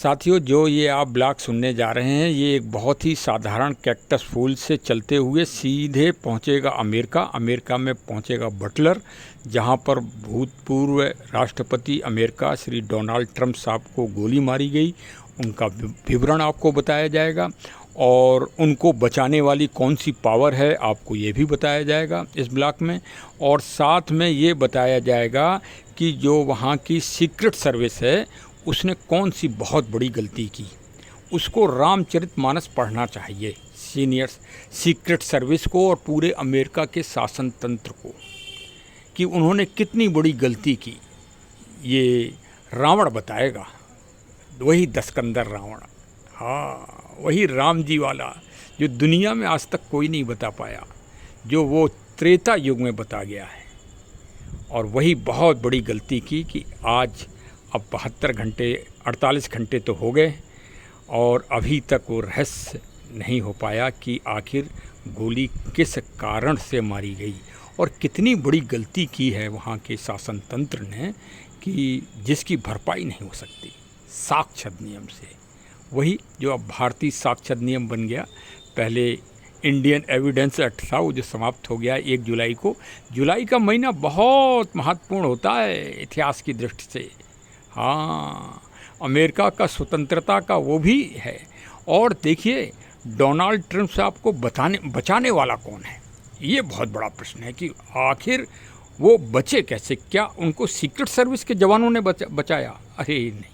साथियों, जो ये आप ब्लॉग सुनने जा रहे हैं, ये एक बहुत ही साधारण कैक्टस फूल से चलते हुए सीधे पहुंचेगा अमेरिका। अमेरिका में पहुंचेगा बटलर, जहां पर भूतपूर्व राष्ट्रपति अमेरिका श्री डोनाल्ड ट्रंप साहब को गोली मारी गई। उनका विवरण आपको बताया जाएगा और उनको बचाने वाली कौन सी पावर है आपको ये भी बताया जाएगा इस ब्लॉग में। और साथ में ये बताया जाएगा कि जो वहाँ की सीक्रेट सर्विस है उसने कौन सी बहुत बड़ी गलती की। उसको रामचरितमानस पढ़ना चाहिए, सीनियर्स सीक्रेट सर्विस को और पूरे अमेरिका के शासन तंत्र को, कि उन्होंने कितनी बड़ी गलती की। ये रावण बताएगा, वही दशकंदर रावण, हाँ वही राम जी वाला जो दुनिया में आज तक कोई नहीं बता पाया, जो वो त्रेता युग में बता गया है। और वही बहुत बड़ी गलती की कि आज अब 72 घंटे 48 घंटे तो हो गए और अभी तक वो रहस्य नहीं हो पाया कि आखिर गोली किस कारण से मारी गई और कितनी बड़ी गलती की है वहाँ के शासन तंत्र ने, कि जिसकी भरपाई नहीं हो सकती साक्ष्य अधिनियम से। वही जो अब भारतीय साक्ष्य अधिनियम बन गया। पहले इंडियन एविडेंस एक्ट था, वो जो समाप्त हो गया 1 जुलाई को। जुलाई का महीना बहुत महत्वपूर्ण होता है इतिहास की दृष्टि से। हाँ, अमेरिका का स्वतंत्रता का वो भी है। और देखिए, डोनाल्ड ट्रंप साहब को बचाने वाला कौन है, ये बहुत बड़ा प्रश्न है कि आखिर वो बचे कैसे। क्या उनको सीक्रेट सर्विस के जवानों ने बचाया? अरे नहीं,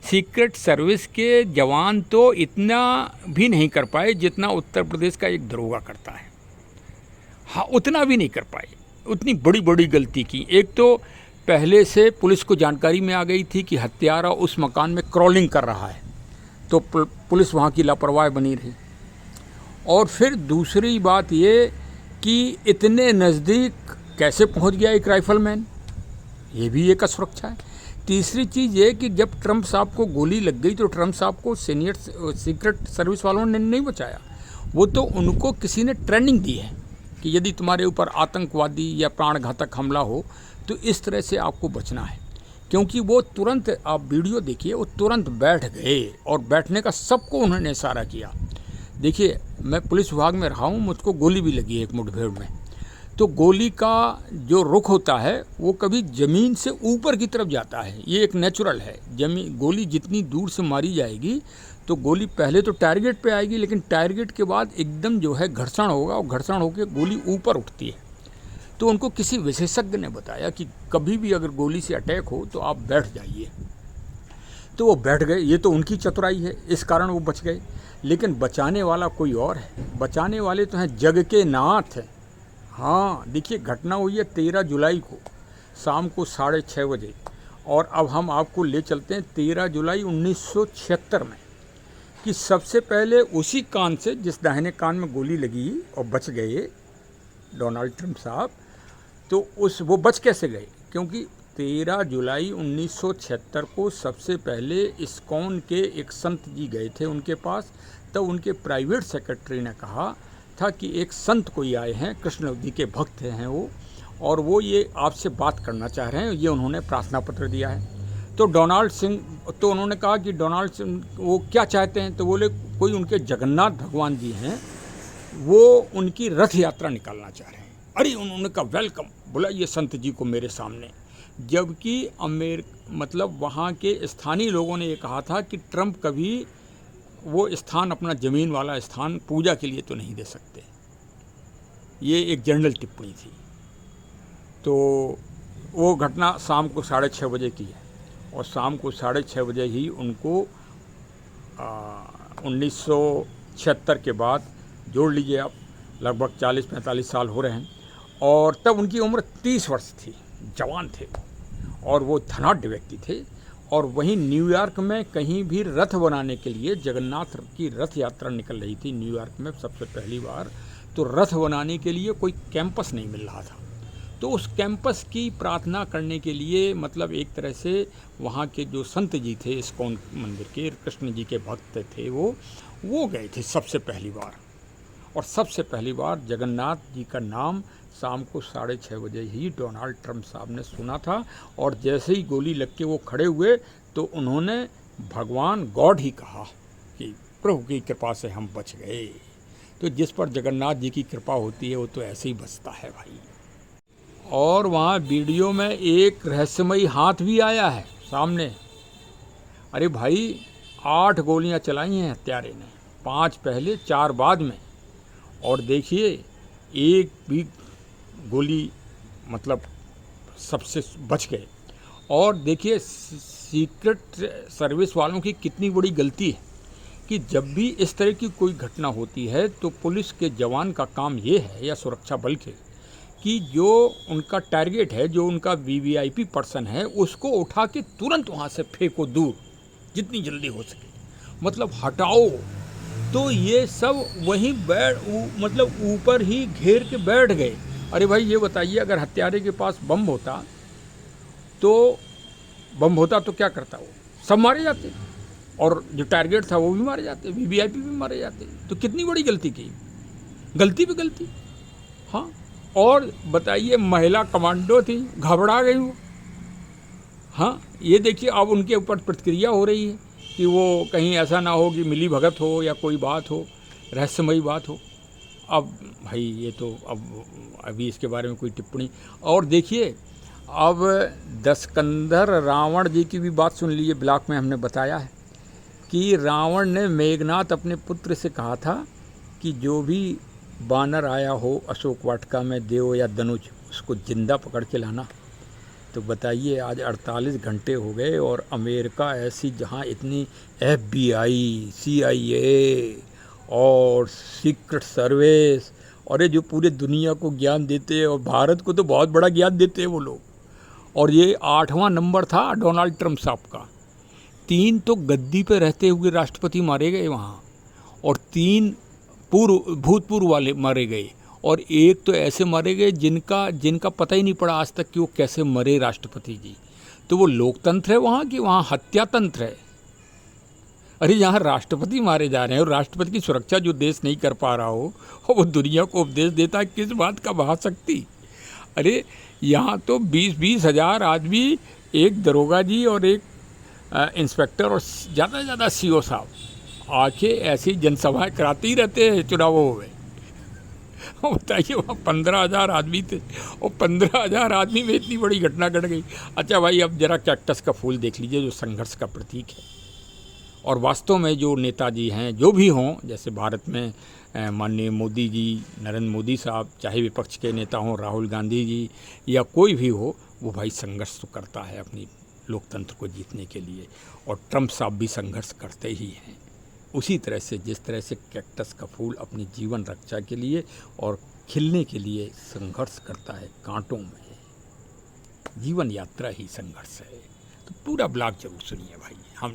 सीक्रेट सर्विस के जवान तो इतना भी नहीं कर पाए जितना उत्तर प्रदेश का एक दरोगा करता है। हाँ, उतना भी नहीं कर पाए, उतनी बड़ी बड़ी गलती की। एक तो पहले से पुलिस को जानकारी में आ गई थी कि हत्यारा उस मकान में क्रॉलिंग कर रहा है, तो पुलिस वहाँ की लापरवाह बनी रही। और फिर दूसरी बात ये कि इतने नज़दीक कैसे पहुँच गया एक राइफलमैन, ये भी एक असुरक्षा है। तीसरी चीज़ ये कि जब ट्रंप साहब को गोली लग गई तो ट्रंप साहब को सीनियर सीक्रेट सर्विस वालों ने नहीं बचाया, वो तो उनको किसी ने ट्रेनिंग दी है कि यदि तुम्हारे ऊपर आतंकवादी या प्राणघातक हमला हो तो इस तरह से आपको बचना है। क्योंकि वो तुरंत, आप वीडियो देखिए, वो तुरंत बैठ गए और बैठने का सबको उन्होंने इशारा किया। देखिए, मैं पुलिस विभाग में रहा हूँ, मुझको गोली भी लगी है एक मुठभेड़ में। तो गोली का जो रुख होता है वो कभी ज़मीन से ऊपर की तरफ जाता है, ये एक नेचुरल है। गोली जितनी दूर से मारी जाएगी तो गोली पहले तो टारगेट पे आएगी, लेकिन टारगेट के बाद एकदम जो है घर्षण होगा और घर्षण होकर गोली ऊपर उठती है। तो उनको किसी विशेषज्ञ ने बताया कि कभी भी अगर गोली से अटैक हो तो आप बैठ जाइए। तो वो बैठ गए, ये तो उनकी चतुराई है, इस कारण वो बच गए। लेकिन बचाने वाला कोई और है, बचाने वाले तो हैं जग के नाथ। हाँ, देखिए, घटना हुई है 13 जुलाई को शाम को 6:30 बजे। और अब हम आपको ले चलते हैं 13 जुलाई 1976 में, कि सबसे पहले उसी कान से जिस दाहिने कान में गोली लगी और बच गए डोनाल्ड ट्रंप साहब, तो वो बच कैसे गए? क्योंकि 13 जुलाई 1976 को सबसे पहले इस्कॉन के एक संत जी गए थे उनके पास। तब उनके प्राइवेट सेक्रेटरी ने कहा था कि एक संत कोई आए हैं, कृष्ण जी के भक्त हैं वो, और वो ये आपसे बात करना चाह रहे हैं। ये उन्होंने प्रार्थना पत्र दिया है। तो उन्होंने कहा कि डोनाल्ड सिंह वो क्या चाहते हैं? तो बोले कोई उनके जगन्नाथ भगवान जी हैं, वो उनकी रथ यात्रा निकालना चाह रहे हैं। अरे, उन्होंने कहा वेलकम, बुलाइए संत जी को मेरे सामने। जबकि मतलब वहाँ के स्थानीय लोगों ने ये कहा था कि ट्रंप कभी वो स्थान, अपना ज़मीन वाला स्थान, पूजा के लिए तो नहीं दे सकते। ये एक जनरल टिप्पणी थी। तो वो घटना शाम को 6:30 बजे की है और शाम को 6:30 बजे ही उनको 1976 के बाद जोड़ लीजिए आप, लगभग 40-45 साल हो रहे हैं। और तब उनकी उम्र 30 वर्ष थी, जवान थे और वो धनाढ़ व्यक्ति थे। और वहीं न्यूयॉर्क में कहीं भी रथ बनाने के लिए, जगन्नाथ की रथ यात्रा निकल रही थी न्यूयॉर्क में सबसे पहली बार, तो रथ बनाने के लिए कोई कैंपस नहीं मिल रहा था। तो उस कैंपस की प्रार्थना करने के लिए, मतलब एक तरह से वहाँ के जो संत जी थे इस्कॉन मंदिर के, कृष्ण जी के भक्त थे, वो गए थे सबसे पहली बार। और सबसे पहली बार जगन्नाथ जी का नाम शाम को 6:30 बजे ही डोनाल्ड ट्रंप साहब ने सुना था। और जैसे ही गोली लग के वो खड़े हुए तो उन्होंने भगवान गॉड ही कहा कि प्रभु की कृपा से हम बच गए। तो जिस पर जगन्नाथ जी की कृपा होती है वो तो ऐसे ही बचता है भाई। और वहाँ वीडियो में एक रहस्यमयी हाथ भी आया है सामने। अरे भाई 8 गोलियाँ चलाई हैं हत्यारे ने, 5 पहले 4 बाद में। और देखिए एक भी गोली मतलब सबसे बच गए। और देखिए सीक्रेट सर्विस वालों की कितनी बड़ी गलती है कि जब भी इस तरह की कोई घटना होती है तो पुलिस के जवान का काम ये है, या सुरक्षा बल के, कि जो उनका टारगेट है, जो उनका वीवीआईपी पर्सन है, उसको उठा के तुरंत वहाँ से फेंको दूर जितनी जल्दी हो सके, मतलब हटाओ। तो ये सब वहीं मतलब ऊपर ही घेर के बैठ गए। अरे भाई ये बताइए, अगर हत्यारे के पास बम होता तो क्या करता वो? सब मारे जाते, और जो टारगेट था वो भी मारे जाते, वीवीआईपी भी मारे जाते। तो कितनी बड़ी गलती की, गलती पे गलती। हाँ, और बताइए महिला कमांडो थी, घबरा गई वो। हाँ, ये देखिए अब उनके ऊपर प्रतिक्रिया हो रही है कि वो कहीं ऐसा ना हो कि मिली भगत हो या कोई बात हो, रहस्यमयी बात हो। अब भाई ये तो अब अभी इसके बारे में कोई टिप्पणी। और देखिए अब दशकंधर रावण जी की भी बात सुन लीजिए। ब्लॉग में हमने बताया है कि रावण ने मेघनाथ अपने पुत्र से कहा था कि जो भी बानर आया हो अशोक वाटिका में, देव या धनुष, उसको जिंदा पकड़ के लाना। तो बताइए आज 48 घंटे हो गए और अमेरिका ऐसी, जहाँ इतनी FBI, CIA और सीक्रेट सर्विस, और ये जो पूरे दुनिया को ज्ञान देते हैं, और भारत को तो बहुत बड़ा ज्ञान देते हैं वो लोग। और ये 8वां नंबर था डोनाल्ड ट्रंप साहब का। 3 तो गद्दी पे रहते हुए राष्ट्रपति मारे गए वहाँ, और 3 भूतपूर्व वाले मारे गए, और एक तो ऐसे मारे गए जिनका पता ही नहीं पड़ा आज तक कि वो कैसे मरे राष्ट्रपति जी। तो वो लोकतंत्र है वहाँ कि वहाँ हत्या तंत्र है? अरे यहाँ राष्ट्रपति मारे जा रहे हैं, और राष्ट्रपति की सुरक्षा जो देश नहीं कर पा रहा हो, और वो दुनिया को उपदेश देता है किस बात का महाशक्ति। अरे यहाँ तो 20-20 हज़ार आदमी, एक दरोगा जी और एक इंस्पेक्टर और ज़्यादा से ज़्यादा CO साहब आके ऐसी जनसभाएं कराते ही रहते हैं चुनावों में। बताइए वहाँ 15,000 आदमी थे, और 15,000 आदमी में इतनी बड़ी घटना घट गई। अच्छा भाई अब जरा कैक्टस का फूल देख लीजिए जो संघर्ष का प्रतीक है। और वास्तव में जो नेताजी हैं, जो भी हों, जैसे भारत में माननीय मोदी जी, नरेंद्र मोदी साहब, चाहे विपक्ष के नेता हों राहुल गांधी जी, या कोई भी हो, वो भाई संघर्ष तो करता है अपनी लोकतंत्र को जीतने के लिए। और ट्रंप साहब भी संघर्ष करते ही हैं उसी तरह से, जिस तरह से कैक्टस का फूल अपनी जीवन रक्षा के लिए और खिलने के लिए संघर्ष करता है कांटों में। जीवन यात्रा ही संघर्ष है। तो पूरा ब्लॉग जरूर सुनिए भाई,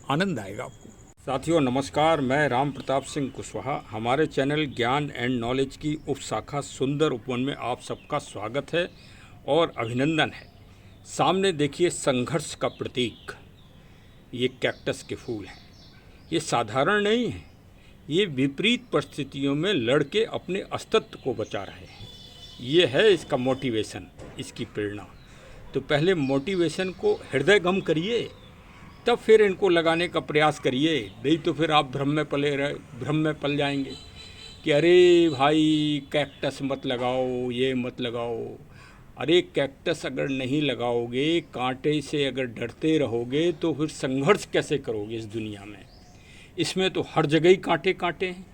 आनंद आएगा आपको। साथियों नमस्कार, मैं राम प्रताप सिंह कुशवाहा। हमारे चैनल ज्ञान एंड नॉलेज की उपशाखा सुंदर उपवन में आप सबका स्वागत है और अभिनंदन है। सामने देखिए संघर्ष का प्रतीक, ये कैक्टस के फूल हैं। ये साधारण नहीं है, ये विपरीत परिस्थितियों में लड़के अपने अस्तित्व को बचा रहे हैं। ये है इसका मोटिवेशन, इसकी प्रेरणा। तो पहले मोटिवेशन को हृदयगम करिए, तब फिर इनको लगाने का प्रयास करिए। नहीं तो फिर आप भ्रम में पल जाएंगे कि अरे भाई कैक्टस मत लगाओ, ये मत लगाओ। अरे कैक्टस अगर नहीं लगाओगे, कांटे से अगर डरते रहोगे, तो फिर संघर्ष कैसे करोगे इस दुनिया में? इसमें तो हर जगह ही कांटे कांटे हैं,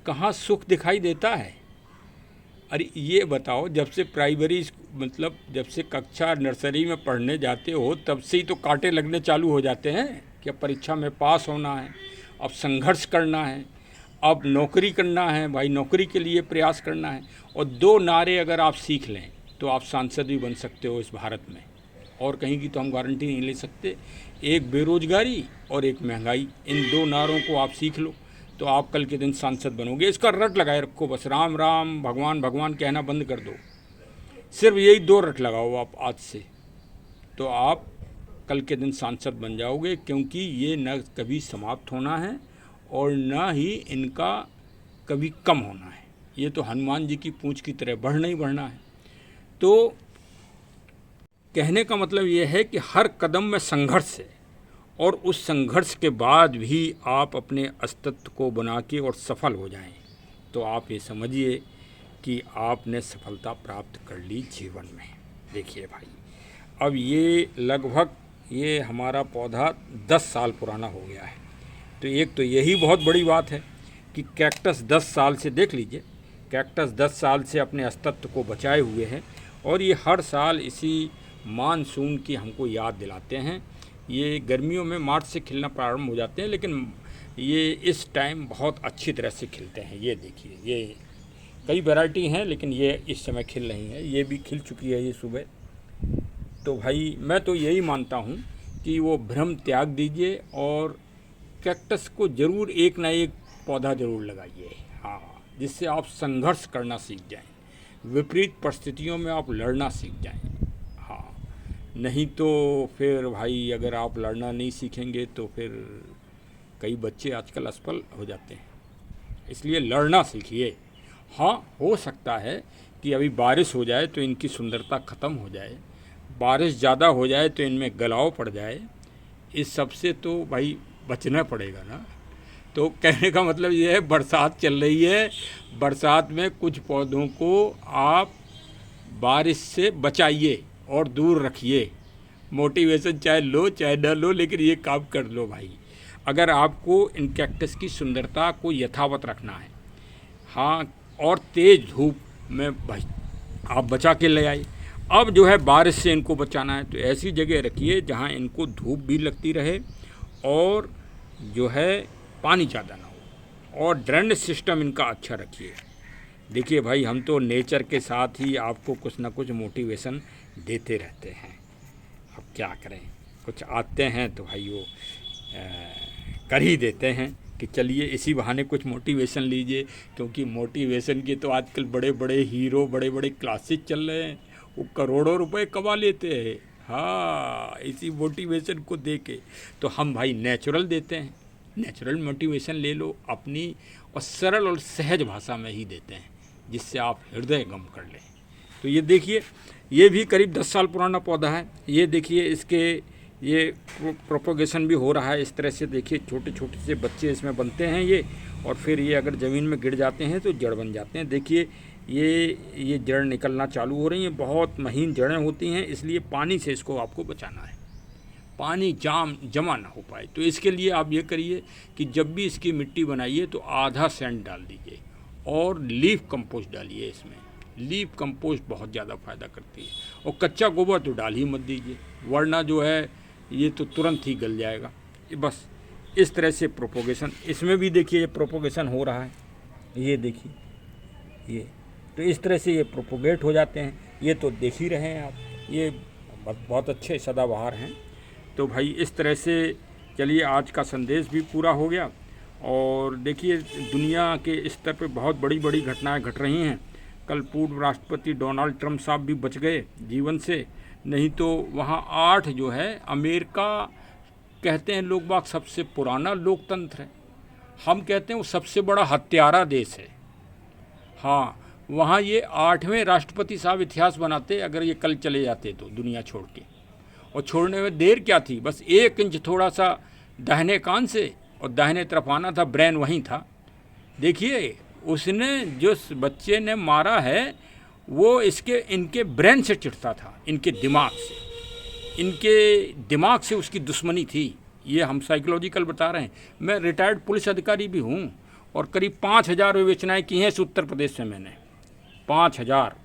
कहाँ सुख दिखाई देता है? अरे ये बताओ, जब से प्राइमरी मतलब जब से कक्षा नर्सरी में पढ़ने जाते हो तब से ही तो कांटे लगने चालू हो जाते हैं कि अब परीक्षा में पास होना है, अब संघर्ष करना है, अब नौकरी करना है, भाई नौकरी के लिए प्रयास करना है। और 2 नारे अगर आप सीख लें तो आप सांसद भी बन सकते हो इस भारत में, और कहीं की तो हम गारंटी नहीं ले सकते। एक बेरोजगारी और एक महंगाई, इन 2 नारों को आप सीख लो तो आप कल के दिन सांसद बनोगे। इसका रट लगाए रखो, बस राम राम भगवान भगवान कहना बंद कर दो। सिर्फ यही 2 रट लगाओ आप आज से, तो आप कल के दिन सांसद बन जाओगे। क्योंकि ये न कभी समाप्त होना है और न ही इनका कभी कम होना है। ये तो हनुमान जी की पूंछ की तरह बढ़ना ही बढ़ना है। तो कहने का मतलब ये है कि हर कदम में संघर्ष है और उस संघर्ष के बाद भी आप अपने अस्तित्व को बना के और सफल हो जाएं, तो आप ये समझिए कि आपने सफलता प्राप्त कर ली जीवन में। देखिए भाई, अब ये लगभग ये हमारा पौधा 10 साल पुराना हो गया है। तो एक तो यही बहुत बड़ी बात है कि कैक्टस 10 साल से, देख लीजिए, कैक्टस 10 साल से अपने अस्तित्व को बचाए हुए हैं और ये हर साल इसी मानसून की हमको याद दिलाते हैं। ये गर्मियों में मार्च से खिलना प्रारंभ हो जाते हैं, लेकिन ये इस टाइम बहुत अच्छी तरह से खिलते हैं। ये देखिए, ये कई वैरायटी हैं, लेकिन ये इस समय खिल रही हैं। ये भी खिल चुकी है ये सुबह। तो भाई मैं तो यही मानता हूँ कि वो भ्रम त्याग दीजिए और कैक्टस को ज़रूर एक ना एक पौधा ज़रूर लगाइए। हाँ, जिससे आप संघर्ष करना सीख जाएं, विपरीत परिस्थितियों में आप लड़ना सीख जाएं। हाँ, नहीं तो फिर भाई अगर आप लड़ना नहीं सीखेंगे तो फिर कई बच्चे आजकल असफल हो जाते हैं। इसलिए लड़ना सीखिए। हाँ, हो सकता है कि अभी बारिश हो जाए तो इनकी सुंदरता ख़त्म हो जाए, बारिश ज़्यादा हो जाए तो इनमें गलाव पड़ जाए। इस सब से तो भाई बचना पड़ेगा ना। तो कहने का मतलब ये है, बरसात चल रही है, बरसात में कुछ पौधों को आप बारिश से बचाइए और दूर रखिए। मोटिवेशन चाहे लो चाहे न लो, लेकिन ये काम कर लो भाई, अगर आपको इन कैक्टस की सुंदरता को यथावत रखना है। हाँ, और तेज़ धूप में भाई आप बचा के ले आइए। अब जो है बारिश से इनको बचाना है तो ऐसी जगह रखिए जहाँ इनको धूप भी लगती रहे और जो है पानी ज़्यादा ना हो, और ड्रेनेज सिस्टम इनका अच्छा रखिए। देखिए भाई, हम तो नेचर के साथ ही आपको कुछ ना कुछ मोटिवेशन देते रहते हैं। अब क्या करें, कुछ आते हैं तो भाई वो कर ही देते हैं कि चलिए इसी बहाने कुछ मोटिवेशन लीजिए, क्योंकि मोटिवेशन के तो आजकल बड़े बड़े हीरो, बड़े बड़े क्लासेस चल रहे हैं, वो करोड़ों रुपए कमा लेते हैं। हाँ, इसी मोटिवेशन को दे के तो हम भाई नेचुरल देते हैं। नेचुरल मोटिवेशन ले लो अपनी, और सरल और सहज भाषा में ही देते हैं, जिससे आप हृदय गम कर लें। तो ये देखिए, ये भी करीब 10 साल पुराना पौधा है। ये देखिए, इसके ये प्रोपोगेशन भी हो रहा है इस तरह से। देखिए, छोटे छोटे से बच्चे इसमें बनते हैं ये, और फिर ये अगर ज़मीन में गिर जाते हैं तो जड़ बन जाते हैं। देखिए, ये जड़ निकलना चालू हो रही हैं, बहुत महीन जड़ें होती हैं, इसलिए पानी से इसको आपको बचाना है, पानी जमा ना हो पाए। तो इसके लिए आप ये करिए कि जब भी इसकी मिट्टी बनाइए तो आधा सैंड डाल दीजिए और लीफ कंपोस्ट डालिए इसमें। लीफ कंपोस्ट बहुत ज़्यादा फ़ायदा करती है, और कच्चा गोबर तो डाल ही मत दीजिए, वरना जो है ये तो तुरंत ही गल जाएगा। बस इस तरह से प्रोपोगेशन, इसमें भी देखिए ये प्रोपोगेशन हो रहा है। ये देखिए, ये तो इस तरह से ये प्रोपोगेट हो जाते हैं। ये तो देख ही रहे हैं आप, ये बहुत अच्छे सदाबहार हैं। तो भाई इस तरह से चलिए, आज का संदेश भी पूरा हो गया। और देखिए, दुनिया के स्तर पे बहुत बड़ी बड़ी घटनाएं घट रही हैं। कल पूर्व राष्ट्रपति डोनाल्ड ट्रंप साहब भी बच गए जीवन से, नहीं तो वहाँ 8 जो है, अमेरिका कहते हैं लोग बाग सबसे पुराना लोकतंत्र है, हम कहते हैं वो सबसे बड़ा हत्यारा देश है। हाँ, वहाँ ये 8वें राष्ट्रपति साहब इतिहास बनाते अगर ये कल चले जाते तो, दुनिया छोड़ के। और छोड़ने में देर क्या थी, बस 1 इंच थोड़ा सा दाहिने कान से और दाहिने तरफ आना था, ब्रेन वहीं था। देखिए, उसने जो बच्चे ने मारा है वो इनके ब्रेन से चिढ़ता था, इनके दिमाग से उसकी दुश्मनी थी। ये हम साइकोलॉजिकल बता रहे हैं। मैं रिटायर्ड पुलिस अधिकारी भी हूँ और करीब 5000 विवेचनाएँ की हैं इस उत्तर प्रदेश से मैंने, 5000।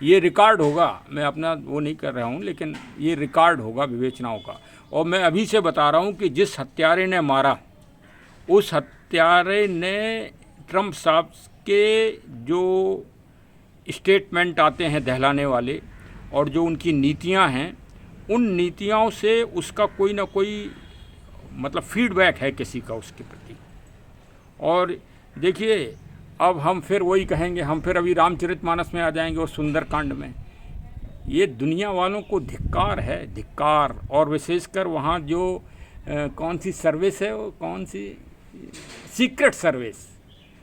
ये रिकॉर्ड होगा, मैं अपना वो नहीं कर रहा हूँ, लेकिन ये रिकॉर्ड होगा विवेचनाओं का। और मैं अभी से बता रहा हूँ कि जिस हत्यारे ने मारा, उस हत्यारे ने ट्रंप साहब के जो स्टेटमेंट आते हैं दहलाने वाले, और जो उनकी नीतियां हैं, उन नीतियों से उसका कोई ना कोई मतलब फीडबैक है किसी का उसके प्रति। और देखिए, अब हम फिर वही कहेंगे, हम फिर अभी रामचरितमानस में आ जाएंगे और सुंदरकांड में। ये दुनिया वालों को धिक्कार है, धिक्कार। और विशेषकर वहाँ जो कौन सी सर्विस है, वो कौन सी सीक्रेट सर्विस,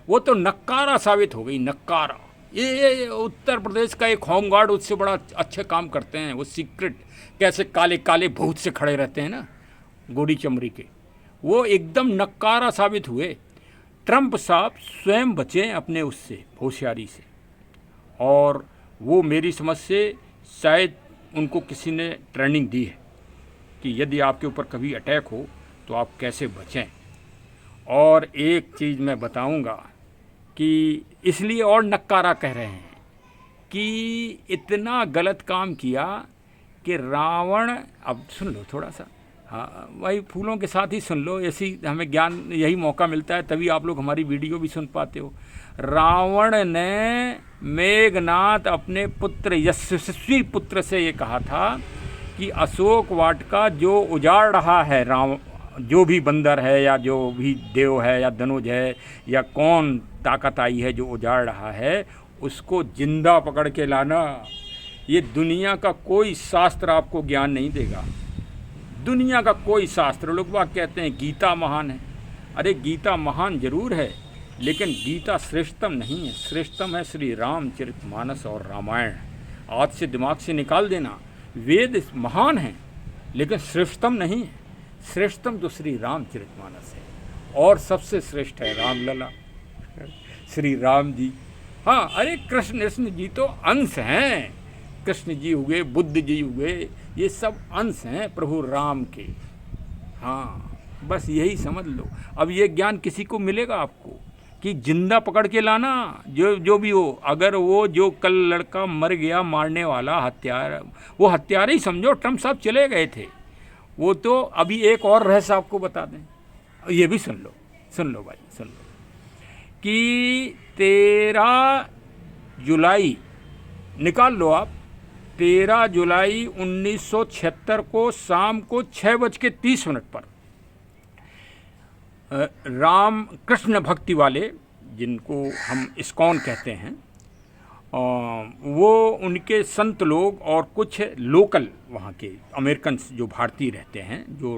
वो तो नक्कारा साबित हो गई, नक्कारा। ये उत्तर प्रदेश का एक होमगार्ड उससे बड़ा अच्छे काम करते हैं। वो सीक्रेट कैसे काले काले भूत से खड़े रहते हैं ना, गोरी चमड़ी के, वो एकदम नक्कारा साबित हुए। ट्रंप साहब स्वयं बचें अपने उससे होशियारी से, और वो मेरी समझ से शायद उनको किसी ने ट्रेनिंग दी है कि यदि आपके ऊपर कभी अटैक हो तो आप कैसे बचें। और एक चीज़ मैं बताऊंगा कि इसलिए और नक्कारा कह रहे हैं कि इतना गलत काम किया कि रावण, अब सुन लो थोड़ा सा, हाँ भाई फूलों के साथ ही सुन लो, ऐसी हमें ज्ञान यही मौका मिलता है, तभी आप लोग हमारी वीडियो भी सुन पाते हो। रावण ने मेघनाथ अपने पुत्र यशस्वी पुत्र से ये कहा था कि अशोक वाटिका जो उजाड़ रहा है, जो भी बंदर है या जो भी देव है या धनुज है या कौन ताकत आई है जो उजाड़ रहा है, उसको जिंदा पकड़ के लाना। ये दुनिया का कोई शास्त्र आपको ज्ञान नहीं देगा, दुनिया का कोई शास्त्र। लोग बात कहते हैं गीता महान है, अरे गीता महान जरूर है, लेकिन गीता श्रेष्ठतम नहीं है। श्रेष्ठतम है श्री रामचरितमानस और रामायण। आज से दिमाग से निकाल देना, वेद महान हैं लेकिन श्रेष्ठतम नहीं है। श्रेष्ठतम तो श्री रामचरितमानस है, और सबसे श्रेष्ठ है रामलला, श्री राम जी। हाँ, अरे कृष्ण जी तो अंश हैं, कृष्ण जी हुए, बुद्ध जी हुए, ये सब अंश हैं प्रभु राम के। हाँ, बस यही समझ लो। अब ये ज्ञान किसी को मिलेगा आपको कि जिंदा पकड़ के लाना, जो भी हो। अगर वो जो कल लड़का मर गया मारने वाला हत्यार, वो हत्यारे ही समझो, ट्रंप साहब चले गए थे वो तो। अभी एक और रहस्य आपको बता दें, ये भी सुन लो भाई, सुन लो कि 13 जुलाई निकाल लो आप, 13 जुलाई 1976 को शाम को 6:30 पर राम कृष्ण भक्ति वाले, जिनको हम इस्कॉन कहते हैं, वो उनके संत लोग और कुछ लोकल वहाँ के अमेरिकन्स जो भारतीय रहते हैं, जो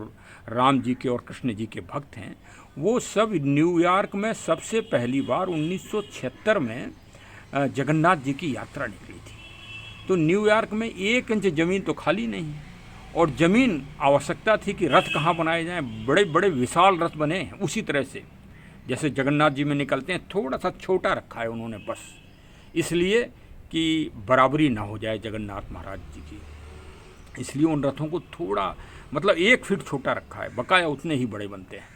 राम जी के और कृष्ण जी के भक्त हैं, वो सब न्यूयॉर्क में सबसे पहली बार 1976 में जगन्नाथ जी की यात्रा निकली थी। तो न्यूयॉर्क में 1 इंच ज़मीन तो खाली नहीं है, और ज़मीन आवश्यकता थी कि रथ कहाँ बनाए जाएं। बड़े बड़े विशाल रथ बने हैं उसी तरह से जैसे जगन्नाथ जी में निकलते हैं, थोड़ा सा छोटा रखा है उन्होंने, बस इसलिए कि बराबरी ना हो जाए जगन्नाथ महाराज जी की। इसलिए उन रथों को थोड़ा मतलब 1 फीट छोटा रखा है, बकाया उतने ही बड़े बनते हैं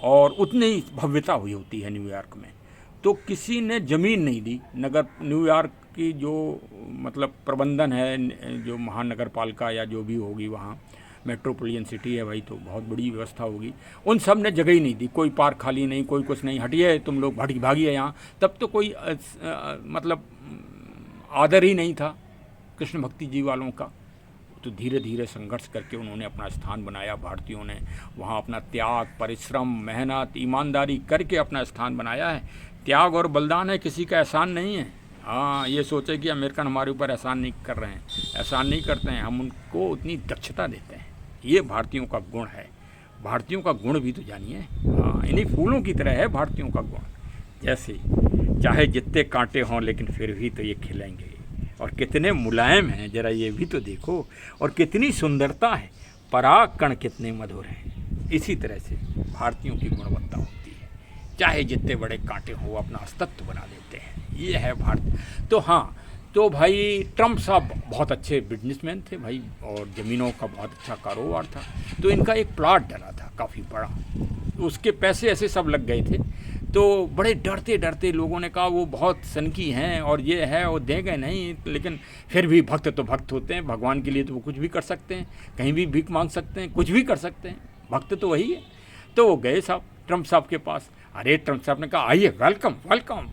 और उतनी ही भव्यता हुई होती है न्यूयॉर्क में। तो किसी ने ज़मीन नहीं दी। नगर न्यूयॉर्क की जो मतलब प्रबंधन है, जो महानगर पालिका या जो भी होगी, वहाँ मेट्रोपॉलिटन सिटी है भाई, तो बहुत बड़ी व्यवस्था होगी, उन सब ने जगह ही नहीं दी। कोई पार्क खाली नहीं, कोई कुछ नहीं, हटिए तुम लोग, भागिए यहाँ। तब तो कोई मतलब आदर ही नहीं था कृष्ण भक्ति जी वालों का। तो धीरे धीरे संघर्ष करके उन्होंने अपना स्थान बनाया। भारतीयों ने वहाँ अपना त्याग, परिश्रम, मेहनत, ईमानदारी करके अपना स्थान बनाया है। त्याग और बलिदान है, किसी का एहसान नहीं है। हाँ, ये सोचे कि अमेरिकन हमारे ऊपर एहसान नहीं कर रहे हैं, एहसान नहीं करते हैं, हम उनको उतनी दक्षता देते हैं। ये भारतीयों का गुण है। भारतीयों का गुण भी तो जानिए। हाँ, इन्हीं फूलों की तरह है भारतीयों का गुण। जैसे चाहे जितने कांटे हों लेकिन फिर भी तो ये खिलेंगे, और कितने मुलायम हैं ज़रा ये भी तो देखो, और कितनी सुंदरता है, पराग कण कितने मधुर हैं। इसी तरह से भारतीयों की गुणवत्ता होती है, चाहे जितने बड़े कांटे हो अपना अस्तित्व बना लेते हैं। ये है भारत। तो हाँ, तो भाई ट्रंप साहब बहुत अच्छे बिजनेसमैन थे भाई, और ज़मीनों का बहुत अच्छा कारोबार था। तो इनका एक प्लाट डला था काफ़ी बड़ा, उसके पैसे ऐसे सब लग गए थे। तो बड़े डरते डरते लोगों ने कहा वो बहुत सनकी हैं और ये है, वो देंगे नहीं। लेकिन फिर भी भक्त तो भक्त होते हैं, भगवान के लिए तो वो कुछ भी कर सकते हैं, कहीं भी भीख मांग सकते हैं, कुछ भी कर सकते हैं, भक्त तो वही है। तो वो गए साहब ट्रंप साहब के पास। अरे ट्रंप साहब ने कहा आइए, वेलकम वेलकम,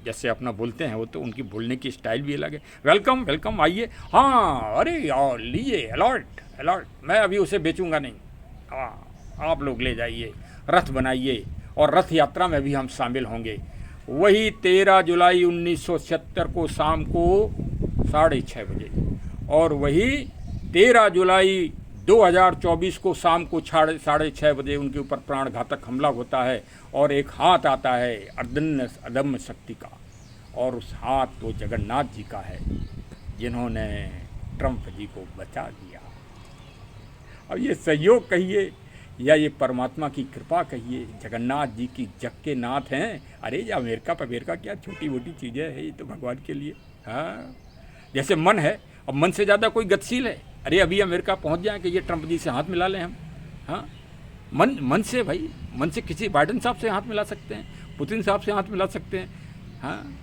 जैसे अपना बोलते हैं वो, तो उनकी बोलने की स्टाइल भी अलग है। वेलकम वेलकम, आइए। हाँ, अरे यार लीजिए, अलॉट अलॉट, मैं अभी उसे बेचूंगा नहीं, हाँ आप लोग ले जाइए, रथ बनाइए, और रथ यात्रा में भी हम शामिल होंगे। वही 13 जुलाई 1976 को शाम को 6:30 बजे, और वही 13 जुलाई 2024 को शाम को 6:30 बजे उनके ऊपर प्राणघातक हमला होता है, और एक हाथ आता है अदम्य शक्ति का, और उस हाथ वो जगन्नाथ जी का है, जिन्होंने ट्रंप जी को बचा दिया। अब ये संयोग कहिए या ये परमात्मा की कृपा कहिए, जगन्नाथ जी की जग के नाथ हैं। अरे ये अमेरिका पमेरिका क्या छोटी मोटी चीज़ें हैं, ये तो भगवान के लिए। हाँ, जैसे मन है, अब मन से ज़्यादा कोई गतिशील है? अरे अभी अमेरिका पहुंच जाए कि ये ट्रंप जी से हाथ मिला लें हम। हाँ, मन से भाई, मन से किसी बाइडन साहब से हाथ मिला सकते हैं, पुतिन साहब से हाथ मिला सकते हैं। हाँ,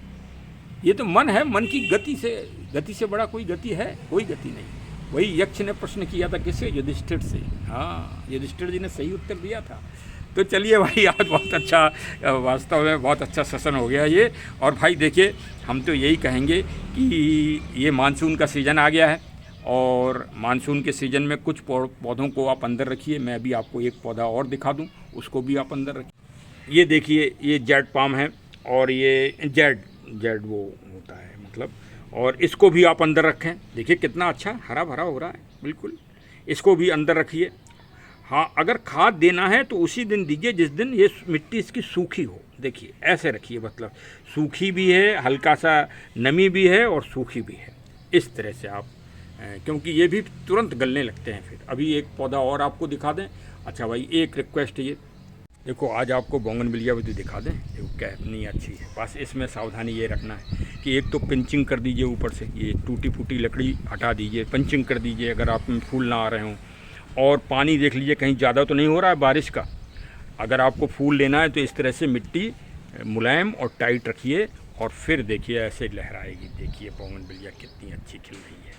ये तो मन है, मन की गति से बड़ा कोई गति है? कोई गति नहीं। वही यक्ष ने प्रश्न किया था किससे? युधिष्ठिर से। हाँ, युधिष्ठिर जी ने सही उत्तर दिया था। तो चलिए भाई, आज बहुत अच्छा, वास्तव में बहुत अच्छा सेशन हो गया ये। और भाई देखिए, हम तो यही कहेंगे कि ये मानसून का सीज़न आ गया है, और मानसून के सीज़न में कुछ पौधों को आप अंदर रखिए। मैं अभी आपको एक पौधा और दिखा दूं, उसको भी आप अंदर रखिए। ये देखिए, ये जेड पाम है, और ये जेड वो होता है मतलब, और इसको भी आप अंदर रखें। देखिए कितना अच्छा हरा भरा हो रहा है, बिल्कुल। इसको भी अंदर रखिए। हाँ, अगर खाद देना है तो उसी दिन दीजिए जिस दिन ये मिट्टी इसकी सूखी हो। देखिए ऐसे रखिए, मतलब सूखी भी है, हल्का सा नमी भी है और सूखी भी है, इस तरह से आप, क्योंकि ये भी तुरंत गलने लगते हैं। फिर अभी एक पौधा और आपको दिखा दें। अच्छा भाई, एक रिक्वेस्ट है, ये देखो, आज आपको बोगनविलिया भी दिखा दें। देखो कितनी अच्छी है। बस इसमें सावधानी ये रखना है कि एक तो पिंचिंग कर दीजिए ऊपर से, ये टूटी फूटी लकड़ी हटा दीजिए, पंचिंग कर दीजिए अगर आप में फूल ना आ रहे हों। और पानी देख लीजिए कहीं ज़्यादा तो नहीं हो रहा है बारिश का। अगर आपको फूल लेना है तो इस तरह से मिट्टी मुलायम और टाइट रखिए, और फिर देखिए ऐसे लहराएगी। देखिए बोगनविलिया कितनी अच्छी खिल रही है,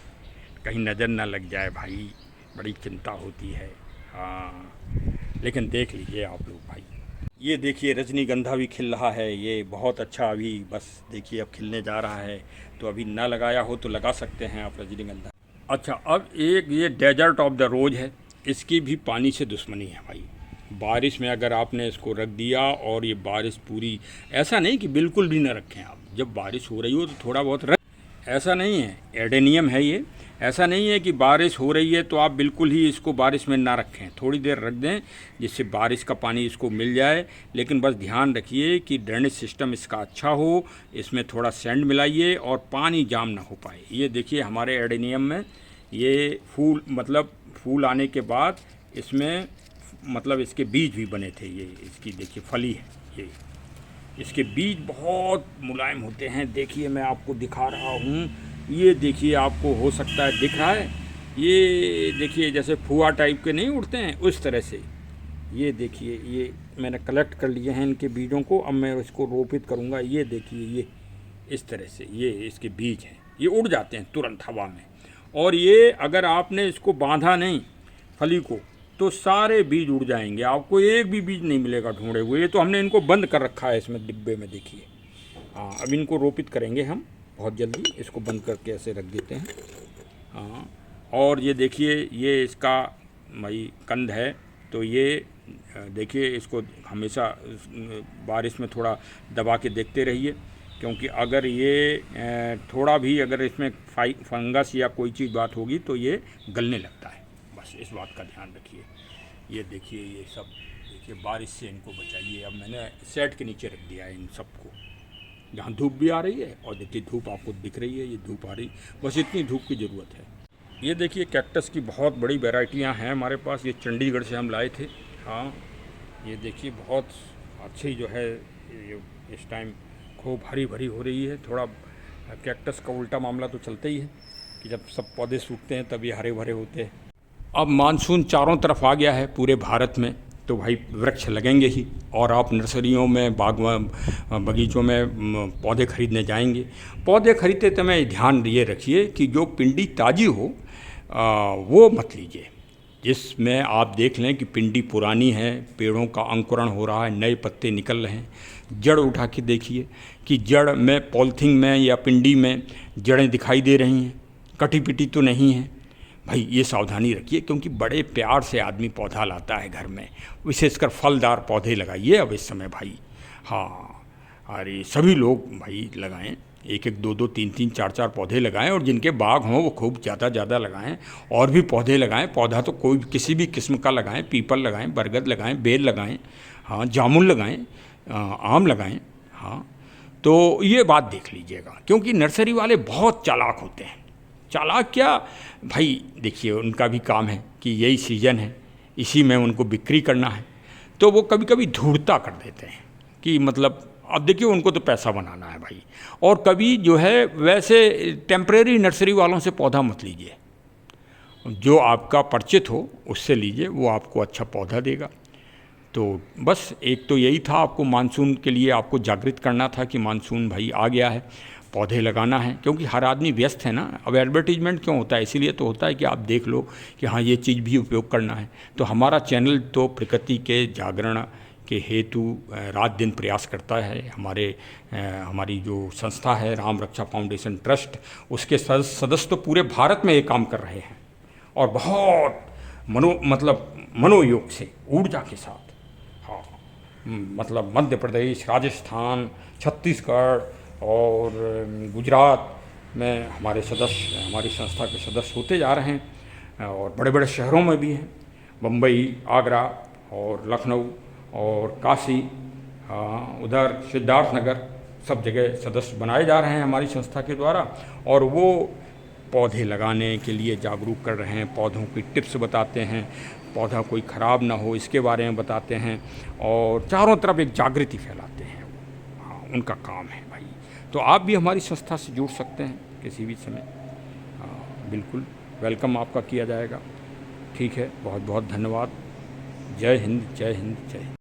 कहीं नज़र ना लग जाए भाई, बड़ी चिंता होती है। हाँ, लेकिन देख लीजिए आप लोग भाई, ये देखिए रजनीगंधा भी खिल रहा है। ये बहुत अच्छा, अभी बस देखिए अब खिलने जा रहा है। तो अभी ना लगाया हो तो लगा सकते हैं आप रजनीगंधा। अच्छा, अब एक ये डेजर्ट ऑफ द रोज़ है, इसकी भी पानी से दुश्मनी है भाई। बारिश में अगर आपने इसको रख दिया, और ये बारिश पूरी, ऐसा नहीं कि बिल्कुल भी ना रखें आप, जब बारिश हो रही हो तो थोड़ा बहुत रख, ऐसा नहीं है, एडेनियम है ये। ऐसा नहीं है कि बारिश हो रही है तो आप बिल्कुल ही इसको बारिश में ना रखें, थोड़ी देर रख दें जिससे बारिश का पानी इसको मिल जाए। लेकिन बस ध्यान रखिए कि ड्रेनेज सिस्टम इसका अच्छा हो, इसमें थोड़ा सैंड मिलाइए और पानी जाम ना हो पाए। ये देखिए हमारे एडेनियम में ये फूल, मतलब फूल आने के बाद इसमें, मतलब इसके बीज भी बने थे। ये इसकी देखिए फली है, ये इसके बीज बहुत मुलायम होते हैं। देखिए मैं आपको दिखा रहा हूँ, ये देखिए आपको हो सकता है दिख रहा है, ये देखिए जैसे फुआ टाइप के नहीं उड़ते हैं उस तरह से। ये देखिए, ये मैंने कलेक्ट कर लिए हैं इनके बीजों को, अब मैं इसको रोपित करूँगा। ये देखिए, ये इस तरह से, ये इसके बीज हैं, ये उड़ जाते हैं तुरंत हवा में। और ये अगर आपने इसको बांधा नहीं फली को, तो सारे बीज उड़ जाएंगे, आपको एक भी बीज नहीं मिलेगा ढूंढे हुए। ये तो हमने इनको बंद कर रखा है इसमें डिब्बे में, देखिए। हाँ, अब इनको रोपित करेंगे हम बहुत जल्दी, इसको बंद करके ऐसे रख देते हैं। हाँ, और ये देखिए, ये इसका भाई कंद है। तो ये देखिए, इसको हमेशा बारिश में थोड़ा दबा के देखते रहिए, क्योंकि अगर ये थोड़ा भी अगर इसमें फंगस या कोई चीज़ बात होगी तो ये गलने लगता है। बस इस बात का ध्यान रखिए। ये देखिए, ये सब देखिए, बारिश से इनको बचाइए। अब मैंने सेट के नीचे रख दिया है इन सबको, जहाँ धूप भी आ रही है, और देखिए धूप आपको दिख रही है, ये धूप आ रही, बस इतनी धूप की ज़रूरत है। ये देखिए कैक्टस की बहुत बड़ी वैरायटियाँ हैं हमारे पास, ये चंडीगढ़ से हम लाए थे। हाँ, ये देखिए बहुत अच्छी जो है, ये इस टाइम खूब हरी भरी हो रही है। थोड़ा कैक्टस का उल्टा मामला तो चलता ही है कि जब सब पौधे सूखते हैं तब ये हरे भरे होते हैं। अब मानसून चारों तरफ आ गया है पूरे भारत में, तो भाई वृक्ष लगेंगे ही। और आप नर्सरियों में, बगीचों में पौधे खरीदने जाएंगे, पौधे खरीदते समय ध्यान ये रखिए कि जो पिंडी ताज़ी हो वो मत लीजिए, जिसमें आप देख लें कि पिंडी पुरानी है, पेड़ों का अंकुरण हो रहा है, नए पत्ते निकल रहे हैं। जड़ उठा के देखिए कि जड़ में, पॉलिथीन में या पिंडी में जड़ें दिखाई दे रही हैं, कटी पिटी तो नहीं है। भाई ये सावधानी रखिए, क्योंकि बड़े प्यार से आदमी पौधा लाता है घर में, विशेषकर फलदार पौधे लगाइए अब इस समय भाई। हाँ, अरे सभी लोग भाई लगाएं, एक एक, दो दो, तीन तीन, चार चार पौधे लगाएं, और जिनके बाग हों वो खूब ज़्यादा लगाएं, और भी पौधे लगाएं। पौधा तो कोई किसी भी किस्म का लगाएं, पीपल लगाएं, बरगद लगाएं, बेल लगाएं, हाँ, जामुन लगाएं, आम लगाएं। हाँ, तो ये बात देख लीजिएगा, क्योंकि नर्सरी वाले बहुत चालाक होते हैं। चालाक क्या भाई, देखिए उनका भी काम है कि यही सीज़न है, इसी में उनको बिक्री करना है, तो वो कभी कभी धूर्ता कर देते हैं कि मतलब अब देखिए उनको तो पैसा बनाना है भाई। और कभी जो है वैसे टेम्परेरी नर्सरी वालों से पौधा मत लीजिए, जो आपका परिचित हो उससे लीजिए, वो आपको अच्छा पौधा देगा। तो बस एक तो यही था, आपको मानसून के लिए आपको जागृत करना था कि मानसून भाई आ गया है, पौधे लगाना है, क्योंकि हर आदमी व्यस्त है ना। अब एडवर्टीजमेंट क्यों होता है, इसीलिए तो होता है कि आप देख लो कि हाँ ये चीज़ भी उपयोग करना है। तो हमारा चैनल तो प्रकृति के जागरण के हेतु रात दिन प्रयास करता है। हमारी जो संस्था है राम रक्षा फाउंडेशन ट्रस्ट, उसके सदस्य तो पूरे भारत में ये काम कर रहे हैं और बहुत मनोयोग से, ऊर्जा के साथ। हाँ, मतलब मध्य प्रदेश, राजस्थान, छत्तीसगढ़ और गुजरात में हमारे सदस्य, हमारी संस्था के सदस्य होते जा रहे हैं और बड़े बड़े शहरों में भी हैं, बम्बई, आगरा और लखनऊ और काशी, उधर सिद्धार्थनगर, सब जगह सदस्य बनाए जा रहे हैं हमारी संस्था के द्वारा। और वो पौधे लगाने के लिए जागरूक कर रहे हैं, पौधों की टिप्स बताते हैं, पौधा कोई ख़राब ना हो इसके बारे में बताते हैं और चारों तरफ एक जागृति फैलाते हैं। हाँ, उनका काम है भाई। तो आप भी हमारी संस्था से जुड़ सकते हैं किसी भी समय। हाँ, बिल्कुल वेलकम आपका किया जाएगा। ठीक है, बहुत बहुत धन्यवाद। जय हिंद, जय हिंद, जय हिंद।